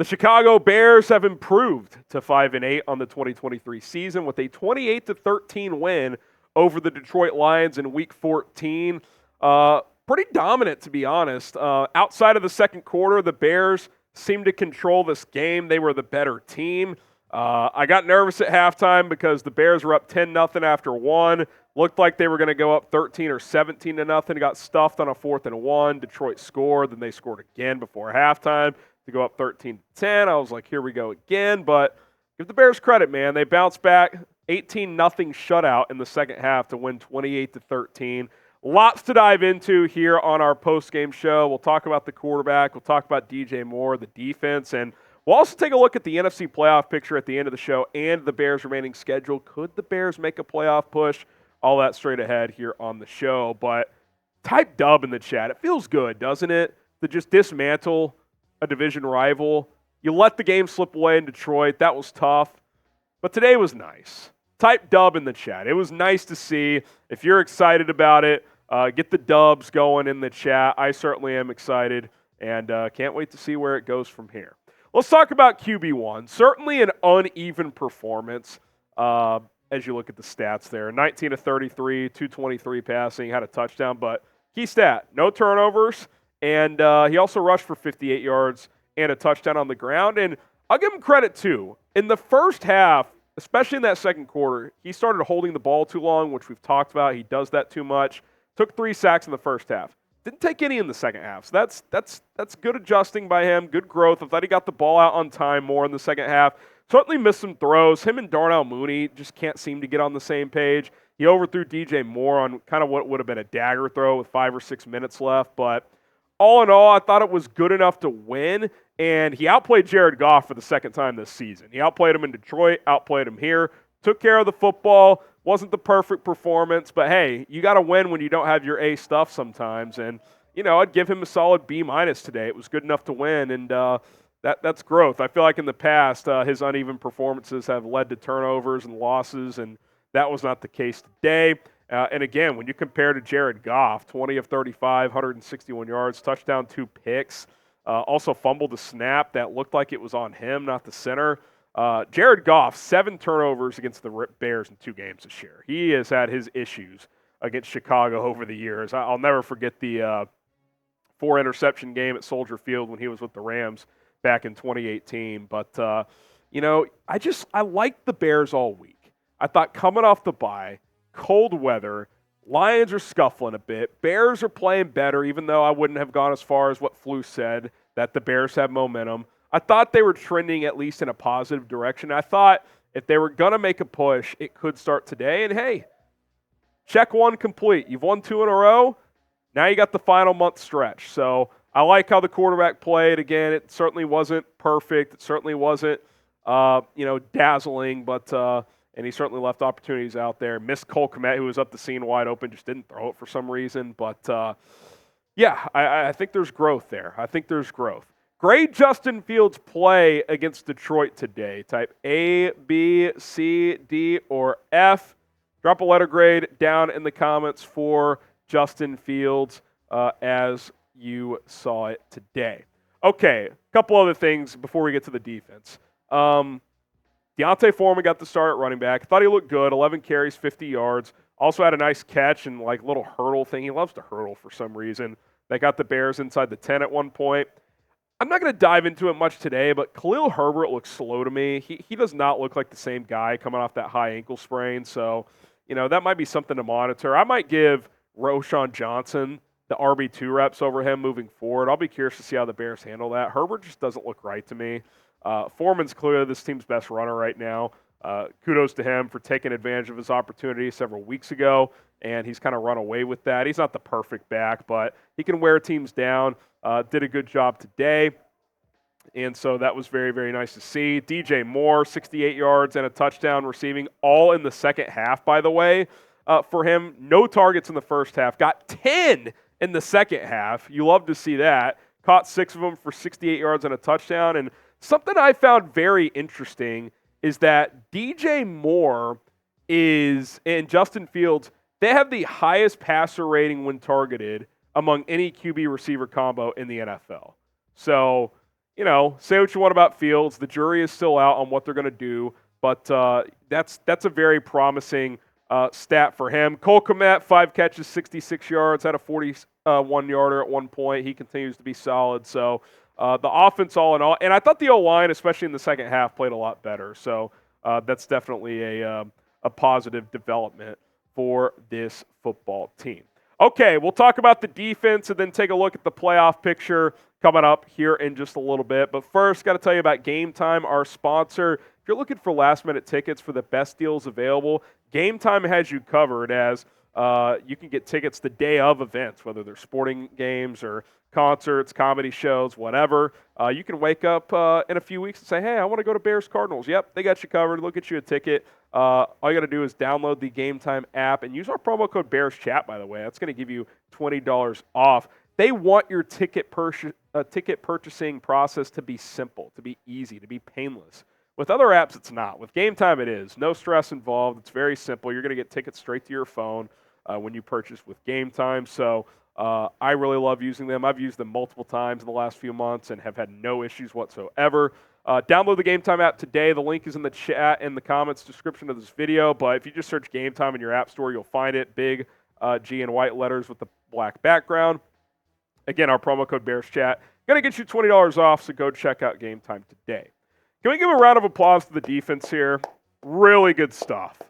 Chicago Bears have improved to 5-8 on the 2023 season with a 28-13 win over the Detroit Lions in Week 14. Pretty dominant, to be honest. Outside of the second quarter, the Bears seemed to control this game. They were the better team. I got nervous at halftime because the Bears were up 10-0 after one. Looked like they were going to go up 13 or 17-0. Got stuffed on a 4th and 1. Detroit scored. Then they scored again before halftime to go up 13-10. I was like, here we go again. But give the Bears credit, man. They bounced back. 18-0 shutout in the second half to win 28-13. Lots to dive into here on our post-game show. We'll talk about the quarterback. We'll talk about DJ Moore, the defense, and we'll also take a look at the NFC playoff picture at the end of the show and the Bears' remaining schedule. Could the Bears make a playoff push? All that straight ahead here on the show. But type dub in the chat. It feels good, doesn't it, to just dismantle a division rival. You let the game slip away in Detroit. That was tough. But today was nice. Type dub in the chat. It was nice to see. If you're excited about it, get the dubs going in the chat. I certainly am excited and can't wait to see where it goes from here. Let's talk about QB1. Certainly an uneven performance as you look at the stats there. 19-33, 223 passing, had a touchdown, but key stat, no turnovers, and he also rushed for 58 yards and a touchdown on the ground. And I'll give him credit, too. In the first half, especially in that second quarter, he started holding the ball too long, which we've talked about. He does that too much. Took 3 sacks in the first half. Didn't take any in the second half. So that's good adjusting by him, good growth. I thought he got the ball out on time more in the second half. Certainly missed some throws. Him and Darnell Mooney just can't seem to get on the same page. He overthrew DJ Moore on kind of what would have been a dagger throw with 5 or 6 minutes left. But all in all, I thought it was good enough to win. And he outplayed Jared Goff for the second time this season. He outplayed him in Detroit, outplayed him here, took care of the football. Wasn't the perfect performance, but hey, you got to win when you don't have your A stuff sometimes. And, you know, I'd give him a solid B- today. It was good enough to win, and that's growth. I feel like in the past, his uneven performances have led to turnovers and losses, and that was not the case today. And again, when you compare to Jared Goff, 20 of 35, 161 yards, touchdown, 2 picks, also fumbled a snap that looked like it was on him, not the center. Jared Goff, 7 turnovers against the Bears in 2 games this year. He has had his issues against Chicago over the years. I'll never forget the 4-interception game at Soldier Field when he was with the Rams back in 2018. But, you know, I liked the Bears all week. I thought coming off the bye, cold weather, Lions are scuffling a bit. Bears are playing better, even though I wouldn't have gone as far as what Flu said, that the Bears have momentum. I thought they were trending at least in a positive direction. I thought if they were going to make a push, it could start today. And, hey, check 1 complete. You've won 2 in a row. Now you got the final month stretch. So I like how the quarterback played. Again, it certainly wasn't perfect. It certainly wasn't, dazzling, but and he certainly left opportunities out there. Missed Cole Kmet, who was up the scene wide open, just didn't throw it for some reason. But, I think there's growth there. I think there's growth. Grade Justin Fields' play against Detroit today. Type A, B, C, D, or F. Drop a letter grade down in the comments for Justin Fields as you saw it today. Okay, a couple other things before we get to the defense. Deontay Foreman got the start at running back. I thought he looked good. 11 carries, 50 yards. Also had a nice catch and like little hurdle thing. He loves to hurdle for some reason. They got the Bears inside the 10 at one point. I'm not going to dive into it much today, but Khalil Herbert looks slow to me. He does not look like the same guy coming off that high ankle sprain. So, that might be something to monitor. I might give Roschon Johnson the RB2 reps over him moving forward. I'll be curious to see how the Bears handle that. Herbert just doesn't look right to me. Foreman's clearly this team's best runner right now. Kudos to him for taking advantage of his opportunity several weeks ago, and he's kind of run away with that. He's not the perfect back, but he can wear teams down. Did a good job today, and so that was very, very nice to see. DJ Moore, 68 yards and a touchdown receiving, all in the second half, by the way. For him, no targets in the first half. Got 10 in the second half. You love to see that. Caught 6 of them for 68 yards and a touchdown. And something I found very interesting is that DJ Moore and Justin Fields, they have the highest passer rating when targeted among any QB receiver combo in the NFL. So, say what you want about Fields. The jury is still out on what they're going to do, but that's a very promising stat for him. Cole Kmet, 5 catches, 66 yards, had a 41-yarder at one point. He continues to be solid. So the offense all in all, and I thought the O-line, especially in the second half, played a lot better. So that's definitely a positive development for this football team. Okay, we'll talk about the defense and then take a look at the playoff picture coming up here in just a little bit. But first, got to tell you about Game Time, our sponsor. If you're looking for last-minute tickets for the best deals available, Game Time has you covered, as you can get tickets the day of events, whether they're sporting games or concerts, comedy shows, whatever. You can wake up in a few weeks and say, hey, I want to go to Bears-Cardinals. Yep, they got you covered. They'll get you a ticket. All you got to do is download the Game Time app and use our promo code BearsChat, by the way. That's going to give you $20 off. They want your ticket purchasing process to be simple, to be easy, to be painless. With other apps, it's not. With Game Time, it is. No stress involved. It's very simple. You're going to get tickets straight to your phone when you purchase with Game Time. So I really love using them. I've used them multiple times in the last few months and have had no issues whatsoever. Download the Game Time app today. The link is in the chat and the comments description of this video. But if you just search Game Time in your app store, you'll find it. Big G in white letters with the black background. Again, our promo code BearsChat. Going to get you $20 off, so go check out Game Time today. Can we give a round of applause to the defense here? Really good stuff.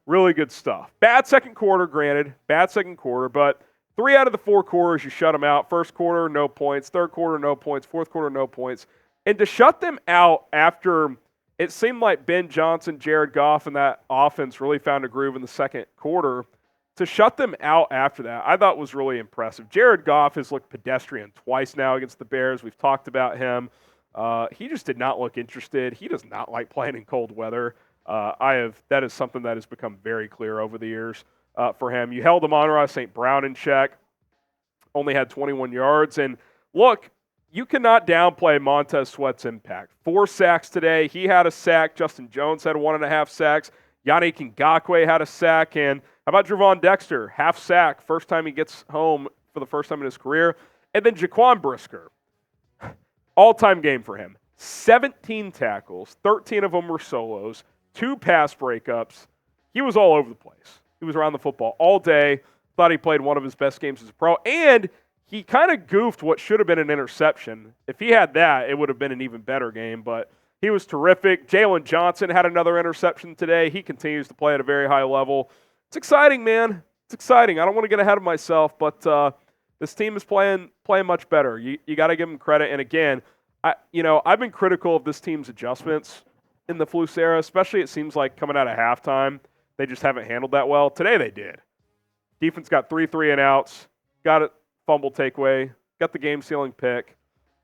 Really good stuff. Bad second quarter, granted. Bad second quarter, but 3 out of the 4 quarters, you shut them out. First quarter, no points. Third quarter, no points. Fourth quarter, no points. And to shut them out after it seemed like Ben Johnson, Jared Goff, and that offense really found a groove in the second quarter, to shut them out after that, I thought was really impressive. Jared Goff has looked pedestrian twice now against the Bears. We've talked about him. He just did not look interested. He does not like playing in cold weather. That is something that has become very clear over the years for him. You held Amon-Ra St. Brown in check. Only had 21 yards. And look, you cannot downplay Montez Sweat's impact. 4 sacks today. He had a sack. Justin Jones had 1.5 sacks. Yannick Ngakoue had a sack. And how about Javon Dexter? Half sack. First time he gets home for the first time in his career. And then Jaquan Brisker. All-time game for him. 17 tackles. 13 of them were solos. 2 pass breakups. He was all over the place. He was around the football all day. Thought he played one of his best games as a pro. And he kind of goofed what should have been an interception. If he had that, it would have been an even better game. But he was terrific. Jalen Johnson had another interception today. He continues to play at a very high level. It's exciting, man. It's exciting. I don't want to get ahead of myself, but this team is playing much better. You got to give them credit. And again, I've been critical of this team's adjustments in the Flus era, especially it seems like coming out of halftime, they just haven't handled that well. Today they did. Defense got 3 3-and-outs, got a fumble takeaway, got the game-sealing pick,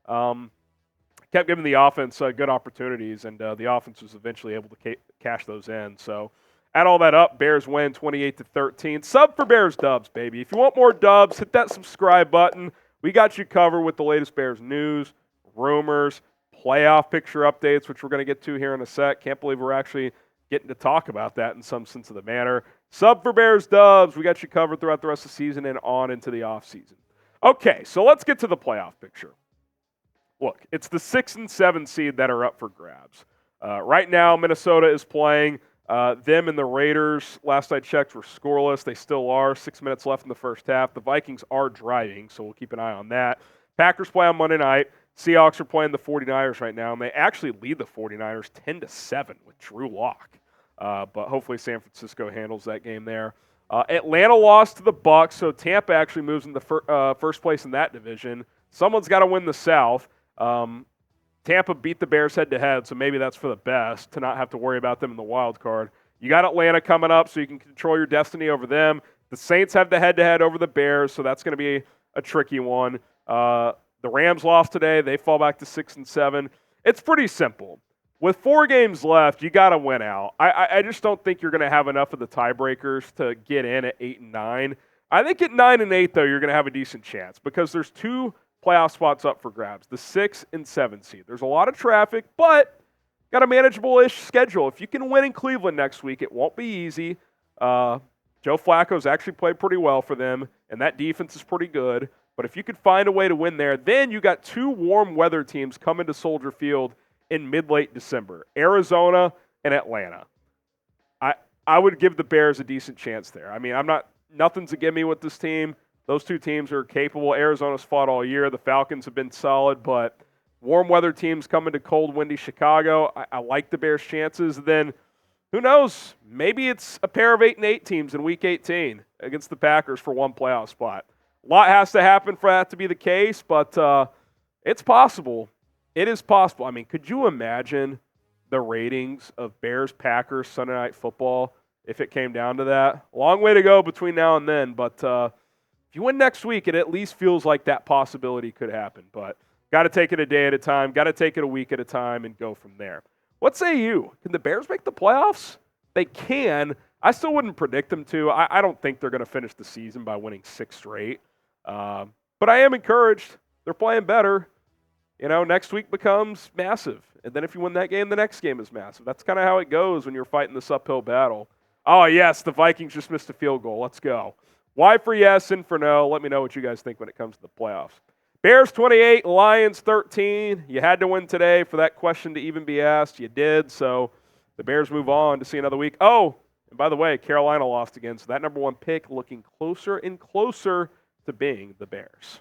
kept giving the offense good opportunities, and the offense was eventually able to cash those in. So add all that up, Bears win 28-13. Sub for Bears dubs, baby. If you want more dubs, hit that subscribe button. We got you covered with the latest Bears news, rumors, playoff picture updates, which we're going to get to here in a sec. Can't believe we're actually getting to talk about that in some sense of the manner. Sub for Bears dubs. We got you covered throughout the rest of the season and on into the offseason. Okay, so let's get to the playoff picture. Look, it's the 6 and 7 seed that are up for grabs. Right now, Minnesota is playing. Them and the Raiders, last I checked, were scoreless. They still are. 6 minutes left in the first half. The Vikings are driving, so we'll keep an eye on that. Packers play on Monday night. Seahawks are playing the 49ers right now, and they actually lead the 49ers 10-7 with Drew Lock. But hopefully San Francisco handles that game there. Atlanta lost to the Bucs, so Tampa actually moves in the first place in that division. Someone's got to win the South. Tampa beat the Bears head-to-head, so maybe that's for the best to not have to worry about them in the wild card. You got Atlanta coming up, so you can control your destiny over them. The Saints have the head-to-head over the Bears, so that's going to be a tricky one. The Rams lost today. They fall back to 6 and 7. It's pretty simple. With 4 games left, you got to win out. I just don't think you're going to have enough of the tiebreakers to get in at 8 and 9. I think at 9 and 8, though, you're going to have a decent chance because there's 2 playoff spots up for grabs, the 6 and 7 seed. There's a lot of traffic, but got a manageable-ish schedule. If you can win in Cleveland next week, it won't be easy. Joe Flacco's actually played pretty well for them, and that defense is pretty good. But if you could find a way to win there, then you got 2 warm weather teams coming to Soldier Field in mid-late December, Arizona and Atlanta. I would give the Bears a decent chance there. I mean, nothing's a gimme with this team. Those 2 teams are capable. Arizona's fought all year. The Falcons have been solid, but warm weather teams coming to cold, windy Chicago. I like the Bears' chances. Then, who knows? Maybe it's a pair of 8-8 teams in Week 18 against the Packers for one playoff spot. A lot has to happen for that to be the case, but it's possible. It is possible. I mean, could you imagine the ratings of Bears-Packers Sunday Night Football if it came down to that? Long way to go between now and then, but if you win next week, it at least feels like that possibility could happen. But got to take it a day at a time, got to take it a week at a time, and go from there. What say you? Can the Bears make the playoffs? They can. I still wouldn't predict them to. I don't think they're going to finish the season by winning 6 straight. But I am encouraged. They're playing better. Next week becomes massive. And then if you win that game, the next game is massive. That's kind of how it goes when you're fighting this uphill battle. Oh, yes, the Vikings just missed a field goal. Let's go. Y for yes, N for no. Let me know what you guys think when it comes to the playoffs. Bears 28, Lions 13. You had to win today for that question to even be asked. You did, so the Bears move on to see another week. Oh, and by the way, Carolina lost again, so that number 1 pick looking closer and closer to being the Bears.